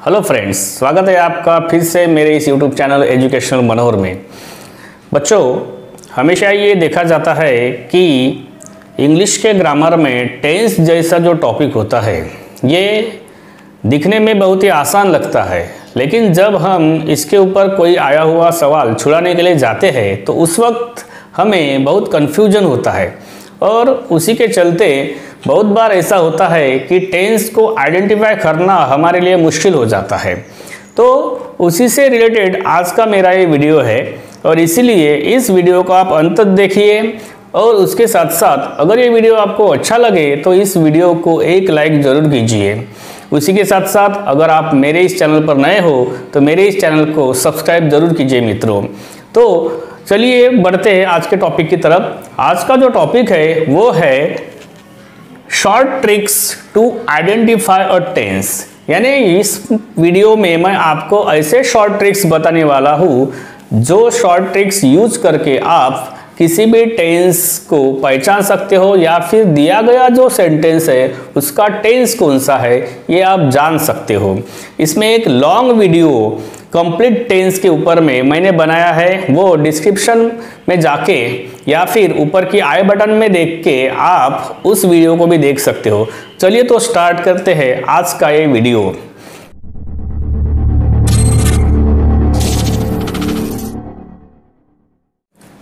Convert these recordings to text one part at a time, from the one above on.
Hello friends, स्वागत है आपका फिर से मेरे इस यूट्यूब चैनल एजुकेशनल मनोहर में। बच्चों, हमेशा ये देखा जाता है कि इंग्लिश के ग्रामर में टेंस जैसा जो टॉपिक होता है ये दिखने में बहुत ही आसान लगता है, लेकिन जब हम इसके ऊपर कोई आया हुआ सवाल छुड़ाने के लिए जाते हैं तो उस वक्त हमें बहुत कन्फ्यूजन होता है और उसी के चलते बहुत बार ऐसा होता है कि टेंस को आइडेंटिफाई करना हमारे लिए मुश्किल हो जाता है। तो उसी से रिलेटेड आज का मेरा ये वीडियो है और इसीलिए इस वीडियो को आप अंत तक देखिए और उसके साथ साथ अगर ये वीडियो आपको अच्छा लगे तो इस वीडियो को एक लाइक ज़रूर कीजिए। उसी के साथ साथ अगर आप मेरे इस चैनल पर नए हो तो मेरे इस चैनल को सब्सक्राइब ज़रूर कीजिए मित्रों। तो चलिए बढ़ते हैं आज के टॉपिक की तरफ। आज का जो टॉपिक है वो है short tricks to identify a tense. यानी इस वीडियो में मैं आपको ऐसे शॉर्ट ट्रिक्स बताने वाला हूँ जो शॉर्ट ट्रिक्स यूज करके आप किसी भी टेंस को पहचान सकते हो या फिर दिया गया जो सेंटेंस है उसका टेंस कौन सा है ये आप जान सकते हो। इसमें एक लॉन्ग वीडियो कंप्लीट टेंस के ऊपर में मैंने बनाया है, वो डिस्क्रिप्शन में जाके या फिर ऊपर की आई बटन में देख के आप उस वीडियो को भी देख सकते हो। चलिए तो स्टार्ट करते हैं आज का ये वीडियो।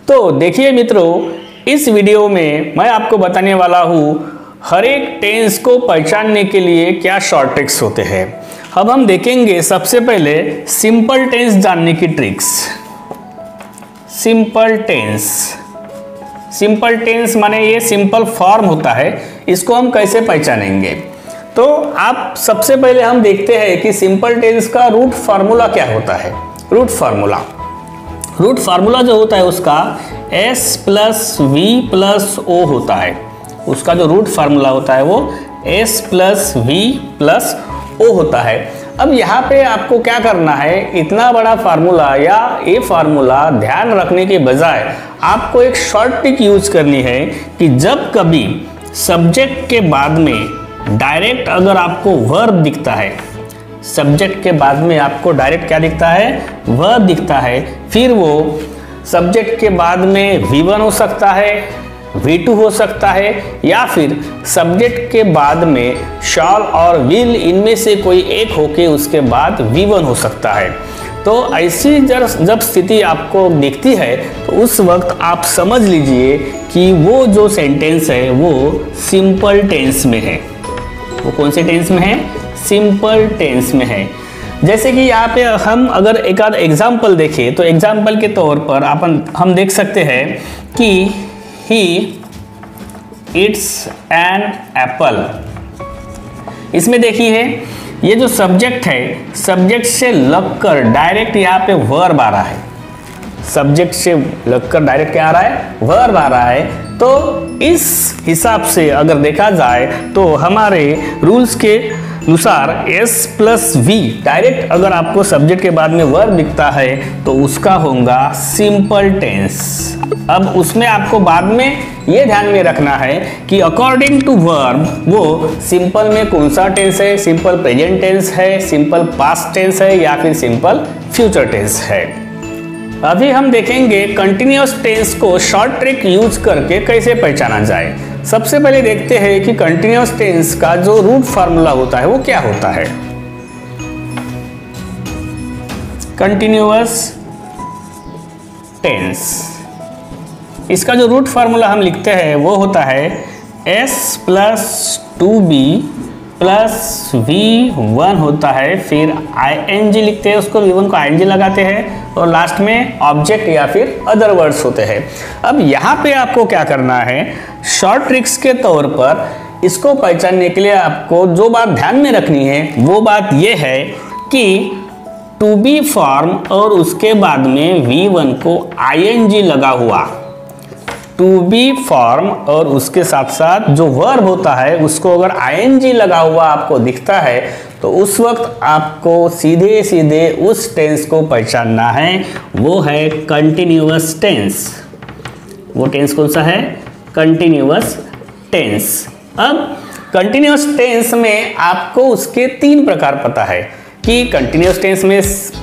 तो देखिए मित्रों, इस वीडियो में मैं आपको बताने वाला हूँ हर एक टेंस को पहचानने के लिए क्या शॉर्ट ट्रिक्स होते हैं। अब हम देखेंगे सबसे पहले सिंपल टेंस जानने की tricks. Simple tense, simple tense माने ये सिंपल फॉर्म होता है, इसको हम कैसे पहचानेंगे। तो आप सबसे पहले हम देखते हैं कि सिंपल टेंस का रूट फार्मूला क्या होता है। रूट फार्मूला जो होता है उसका S plus V plus O होता है। उसका जो रूट फार्मूला होता है वो S plus V plus O होता है। अब यहाँ पे आपको क्या करना है, इतना बड़ा फार्मूला या ये फार्मूला ध्यान रखने के बजाय आपको एक शॉर्ट ट्रिक यूज करनी है कि जब कभी सब्जेक्ट के बाद में डायरेक्ट अगर आपको वर्ब दिखता है, सब्जेक्ट के बाद में आपको डायरेक्ट क्या दिखता है, वर्ब दिखता है, फिर वो सब्जेक्ट के बाद में V1 हो सकता है, V2 हो सकता है या फिर सब्जेक्ट के बाद में शॉल और विल इनमें से कोई एक होके उसके बाद V1 हो सकता है। तो ऐसी जब स्थिति आपको दिखती है तो उस वक्त आप समझ लीजिए कि वो जो सेंटेंस है वो सिंपल टेंस में है। वो कौन से टेंस में है? सिंपल टेंस में है। जैसे कि यहाँ पे हम अगर एक आध एग्जाम्पल देखें तो एग्जाम्पल के तौर पर हम देख सकते हैं कि He eats an apple। इसमें देखिए ये जो सब्जेक्ट है, सब्जेक्ट से लगकर डायरेक्ट यहाँ पे वर्ब आ रहा है। सब्जेक्ट से लगकर डायरेक्ट क्या आ रहा है? वर्ब आ रहा है। तो इस हिसाब से अगर देखा जाए तो हमारे रूल्स के अनुसार S प्लस V डायरेक्ट अगर आपको सब्जेक्ट के बाद में वर्ब दिखता है तो उसका होगा सिंपल टेंस। अब उसमें आपको बाद में ये ध्यान में रखना है कि अकॉर्डिंग टू वर्ब वो सिंपल में कौन सा टेंस है, सिंपल प्रेजेंट टेंस है, सिंपल पास्ट टेंस है या फिर सिंपल फ्यूचर टेंस है। अभी हम देखेंगे कंटिन्यूअस टेंस को शॉर्ट ट्रिक यूज करके कैसे पहचाना जाए। सबसे पहले देखते हैं कि कंटिन्यूअस टेंस का जो रूट फार्मूला होता है वो क्या होता है। कंटिन्यूअस टेंस, इसका जो रूट फार्मूला हम लिखते हैं वो होता है S plus 2B plus V1 होता है, फिर ING लिखते हैं, उसको V1 को ING लगाते हैं और लास्ट में ऑब्जेक्ट या फिर अदर वर्ड्स होते हैं। अब यहाँ पे आपको क्या करना है, शॉर्ट ट्रिक्स के तौर पर इसको पहचानने के लिए आपको जो बात ध्यान में रखनी है वो बात ये है कि टू बी फॉर्म और उसके बाद में V1 को ING लगा हुआ, टू बी फॉर्म और उसके साथ साथ जो वर्ब होता है उसको अगर ING लगा हुआ आपको दिखता है तो उस वक्त आपको सीधे सीधे उस टेंस को पहचानना है, वो है कंटिन्यूअस टेंस। वो टेंस कौन सा है? Continuous tense. अब कंटिन्यूअस टेंस में आपको उसके तीन प्रकार पता है। कि कंटिन्यूस टेंस में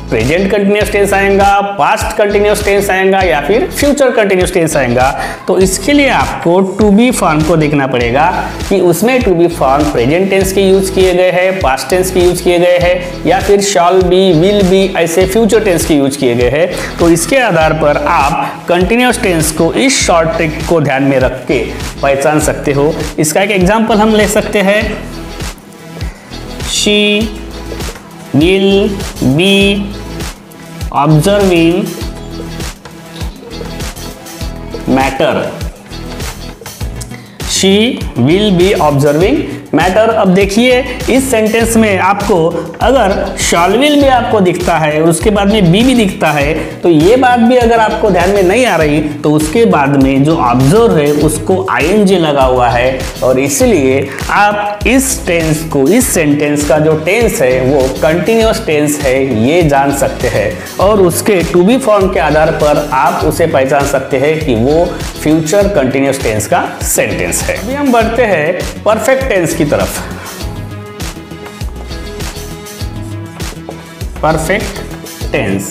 प्रेजेंट कंटिन्यूस टेंस आएगा, पास्ट कंटिन्यूस टेंस आएगा या फिर फ्यूचर कंटिन्यूस टेंस आएगा। तो इसके लिए आपको टू बी फॉर्म को देखना पड़ेगा कि उसमें to be form present tense के यूज किए गए हैं, पास्ट टेंस के यूज किए गए हैं या फिर शैल बी, विल बी ऐसे फ्यूचर टेंस के यूज किए गए हैं। तो इसके आधार पर आप कंटिन्यूस टेंस को इस शॉर्ट ट्रिक को ध्यान में रख के पहचान सकते हो। इसका एक एग्जाम्पल हम ले सकते हैं, she will be observing matter. She will be observing matter. अब देखिए इस सेंटेंस में आपको अगर शैल विल भी आपको दिखता है और उसके बाद में बी भी दिखता है, तो ये बात भी अगर आपको ध्यान में नहीं आ रही तो उसके बाद में जो ऑब्जर्व है उसको आईएनजी लगा हुआ है, और इसलिए आप इस टेंस को, इस सेंटेंस का जो टेंस है वो कंटिन्यूस टेंस है ये जान सकते हैं, और उसके टू बी फॉर्म के आधार पर आप उसे पहचान सकते हैं कि वो फ्यूचर कंटिन्यूस टेंस का सेंटेंस है। अभी हम बढ़ते हैं परफेक्ट टेंस की तरफ। परफेक्ट टेंस,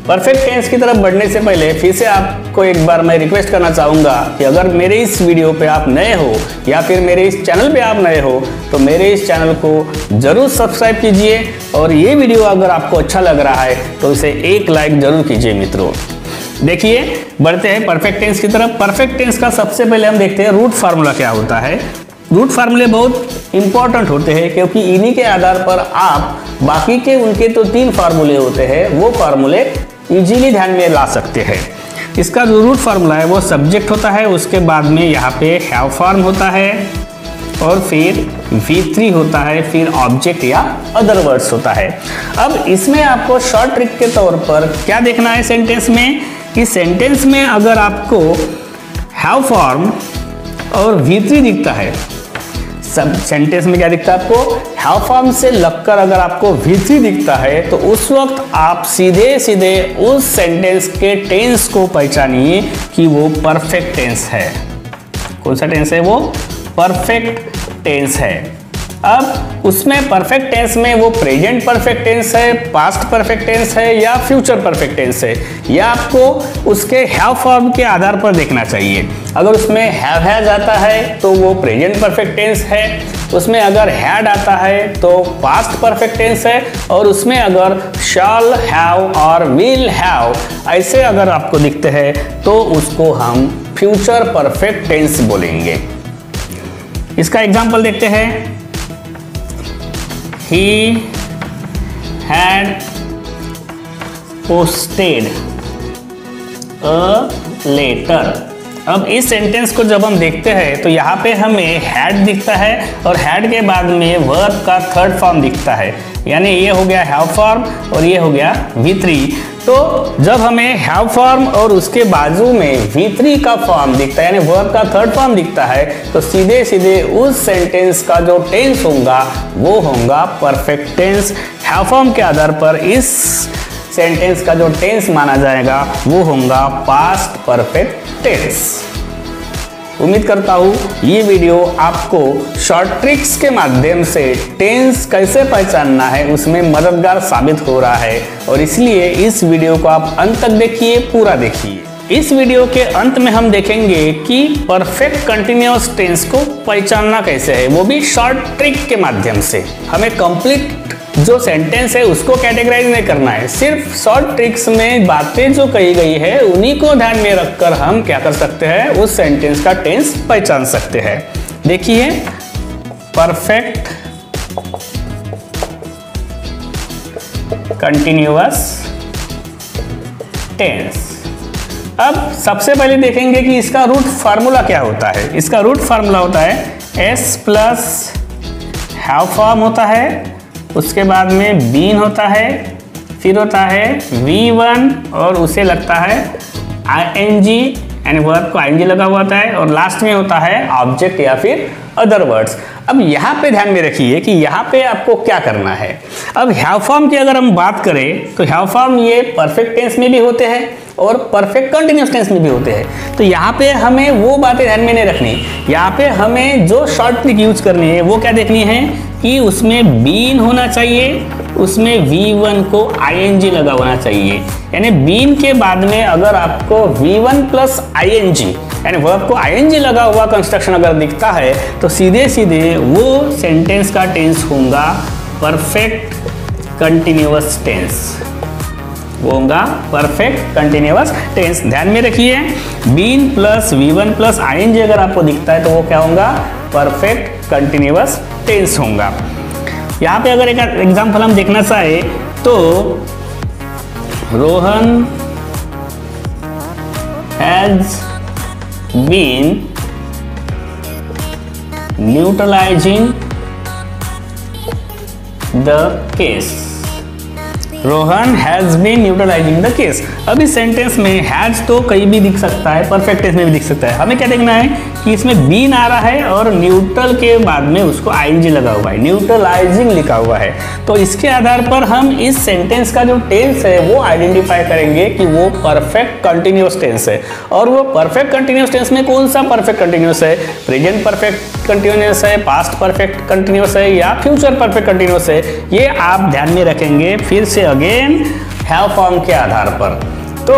परफेक्ट टेंस की तरफ बढ़ने से पहले फिर से आपको एक बार मैं रिक्वेस्ट करना चाहूंगा कि अगर मेरे इस वीडियो पे आप नए हो या फिर मेरे इस चैनल पे आप नए हो तो मेरे इस चैनल को जरूर सब्सक्राइब कीजिए, और ये वीडियो अगर आपको अच्छा लग रहा है तो इसे एक लाइक जरूर कीजिए मित्रों। देखिए बढ़ते हैं परफेक्ट टेंस की तरफ। परफेक्ट टेंस का सबसे पहले हम देखते हैं रूट फार्मूला क्या होता है। रूट फार्मूले बहुत इंपॉर्टेंट होते हैं क्योंकि इन्हीं के आधार पर आप बाकी के उनके तो 3 फार्मूले होते हैं वो फार्मूले इजीली ध्यान में ला सकते हैं। इसका जो रूट फार्मूला है वो सब्जेक्ट होता है, उसके बाद में यहाँ पे हैव फॉर्म होता है और फिर V3 होता है, फिर ऑब्जेक्ट या अदर वर्ड्स होता है। अब इसमें आपको शॉर्ट ट्रिक के तौर पर क्या देखना है सेंटेंस में, कि सेंटेंस में अगर आपको हैव फॉर्म और V3 दिखता है, सब सेंटेंस में क्या दिखता है आपको, हैव फॉर्म से लगकर अगर आपको V3 दिखता है तो उस वक्त आप सीधे सीधे उस सेंटेंस के टेंस को पहचानिए कि वो परफेक्ट टेंस है। कौन सा टेंस है वो, परफेक्ट टेंस है। अब उसमें परफेक्ट टेंस में वो प्रेजेंट परफेक्ट टेंस है, पास्ट परफेक्ट टेंस है या फ्यूचर परफेक्ट टेंस है, यह आपको उसके हैव फॉर्म के आधार पर देखना चाहिए। अगर उसमें हैव आता है तो वो प्रेजेंट परफेक्ट टेंस है, उसमें अगर हैड आता है तो पास्ट परफेक्ट टेंस है, और उसमें अगर शैल हैव और विल हैव ऐसे अगर आपको दिखते हैं तो उसको हम फ्यूचर परफेक्ट टेंस बोलेंगे। इसका एग्जाम्पल देखते हैं, He had posted a letter। अब इस सेंटेंस को जब हम देखते हैं तो यहाँ पे हमें हैड दिखता है और हैड के बाद में वर्ब का थर्ड फॉर्म दिखता है, यानी ये हो गया हैव फॉर्म और ये हो गया V3। तो जब हमें हैव फॉर्म और उसके बाजू में V3 का फॉर्म दिखता है यानी वर्ब का थर्ड फॉर्म दिखता है तो सीधे सीधे उस सेंटेंस का जो टेंस होगा वो होगा परफेक्ट टेंस। हैव फॉर्म के आधार पर इस सेंटेंस का जो टेंस माना जाएगा वो होगा पास्ट परफेक्ट टेंस। उम्मीद करता हूँ ये वीडियो आपको शॉर्ट ट्रिक्स के माध्यम से टेंस कैसे पहचानना है उसमें मददगार साबित हो रहा है, और इसलिए इस वीडियो को आप अंत तक देखिए, पूरा देखिए। इस वीडियो के अंत में हम देखेंगे कि परफेक्ट कंटिन्यूअस टेंस को पहचानना कैसे है, वो भी शॉर्ट ट्रिक के माध्यम से। हमें कंप्लीट जो सेंटेंस है उसको कैटेगराइज नहीं करना है, सिर्फ शॉर्ट ट्रिक्स में बातें जो कही गई है उन्हीं को ध्यान में रखकर हम क्या कर सकते हैं, उस सेंटेंस का टेंस पहचान सकते हैं। देखिए परफेक्ट कंटिन्यूअस टेंस। अब सबसे पहले देखेंगे कि इसका रूट फार्मूला क्या होता है। इसका रूट फार्मूला होता है S प्लस हैव फॉर्म होता है, उसके बाद में बीन होता है, फिर होता है V1 और उसे लगता है ING यानी वर्ब को ING लगा हुआ होता है, और लास्ट में होता है ऑब्जेक्ट या फिर अदर वर्ड्स। अब यहाँ पे ध्यान में रखिए कि यहाँ पे आपको क्या करना है। अब हैव फॉर्म की अगर हम बात करें तो हैव फॉर्म ये परफेक्ट टेंस में भी होते हैं और परफेक्ट कंटिन्यूअस टेंस में भी होते हैं। तो यहाँ पे हमें वो बातें ध्यान में नहीं रखनी, यहाँ पे हमें जो शॉर्ट ट्रिक यूज करनी है वो क्या देखनी है कि उसमें बीन होना चाहिए, उसमें V1 को ing लगा होना चाहिए। यानी बीन के बाद में अगर आपको V1 प्लस ing यानी वर्ब को ing लगा हुआ कंस्ट्रक्शन अगर दिखता है तो सीधे सीधे वो सेंटेंस का टेंस होगा परफेक्ट कंटिन्यूअस टेंस, वो होगा परफेक्ट कंटिन्यूअस टेंस। ध्यान में रखिए, been plus V1 plus ing अगर आपको दिखता है तो वो क्या होगा, परफेक्ट कंटिन्यूअस टेंस होगा। यहाँ पे अगर एक एग्जाम्पल हम देखना चाहे तो Rohan has been neutralizing the case, Rohan has been neutralizing the case. अब इस सेंटेंस में हैज तो कहीं भी दिख सकता है, परफेक्ट टेंस में भी दिख सकता है। हमें क्या देखना है कि इसमें बीन आ रहा है और न्यूट्रल के बाद में उसको ing लगा हुआ है, न्यूट्रलाइजिंग लिखा हुआ है। तो इसके आधार पर हम इस सेंटेंस का जो टेंस है वो आइडेंटिफाई करेंगे कि वो परफेक्ट कंटिन्यूअस टेंस है। और वो परफेक्ट कंटिन्यूअस टेंस में कौन सा परफेक्ट कंटिन्यूअस है, प्रेजेंट परफेक्ट कंटिन्यूअस है, पास्ट परफेक्ट कंटिन्यूअस है या फ्यूचर परफेक्ट कंटिन्यूअस है, ये आप ध्यान में रखेंगे फिर से अगेन हैव फॉर्म के आधार पर। तो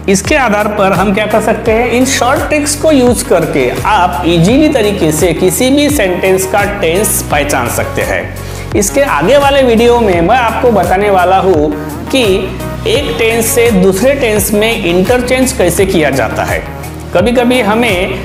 इसके आधार पर हम क्या कर सकते हैं, इन शॉर्ट ट्रिक्स को यूज करके आप इजीली तरीके से किसी भी सेंटेंस का टेंस पहचान सकते हैं। इसके आगे वाले वीडियो में मैं आपको बताने वाला हूँ कि एक टेंस से दूसरे टेंस में इंटरचेंज कैसे किया जाता है। कभी कभी हमें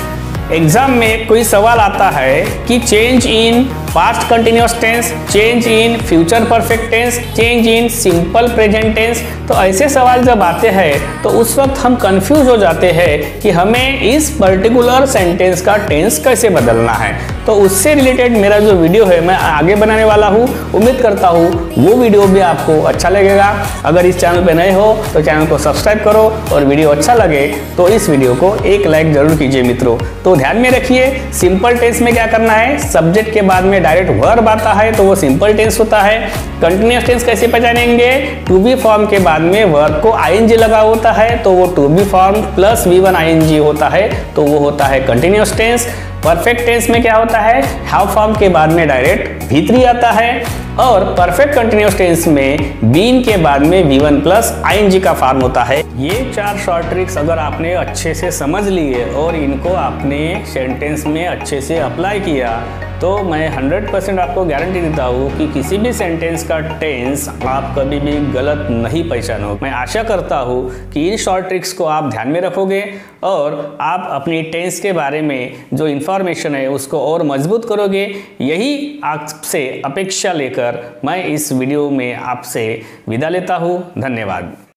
एग्जाम में कोई सवाल आता है कि change in past continuous tense, change in future perfect tense, change in simple present tense. तो ऐसे सवाल जब आते हैं तो उस वक्त हम कंफ्यूज हो जाते हैं कि हमें इस पर्टिकुलर सेंटेंस का टेंस कैसे बदलना है। तो उससे रिलेटेड मेरा जो वीडियो है मैं आगे बनाने वाला हूँ, उम्मीद करता हूँ वो वीडियो भी आपको अच्छा लगेगा। अगर इस चैनल पर नए हो तो चैनल को सब्सक्राइब करो और वीडियो अच्छा लगे तो इस वीडियो को एक लाइक जरूर कीजिए मित्रों। तो ध्यान में रखिए, सिंपल टेंस में क्या करना है, सब्जेक्ट के बाद में डायरेक्ट वर्ब आता है तो वो सिंपल टेंस होता है। कंटिन्यूअस टेंस कैसे पहचानेंगे, टू बी फॉर्म के बाद में वर्ब को ing लगा होता है तो वो to be form plus V1 ing होता है तो वो होता है कंटिन्यूअस टेंस। परफेक्ट टेंस में क्या होता है, हैव फॉर्म के बाद में डायरेक्ट V3 आता है और परफेक्ट कंटिन्यूअस टेंस में बीन के बाद में V1 प्लस ing का फॉर्म होता है। ये 4 शॉर्ट ट्रिक्स अगर आपने अच्छे से समझ लिए और इनको आपने सेंटेंस में अच्छे से अप्लाई किया तो मैं 100% आपको गारंटी देता हूँ कि किसी भी सेंटेंस का टेंस आप कभी भी गलत नहीं पहचानोगे। मैं आशा करता हूँ कि इन शॉर्ट ट्रिक्स को आप ध्यान में रखोगे और आप अपनी टेंस के बारे में जो इन्फॉर्मेशन है उसको और मजबूत करोगे। यही आपसे अपेक्षा लेकर मैं इस वीडियो में आपसे विदा लेता हूँ। धन्यवाद।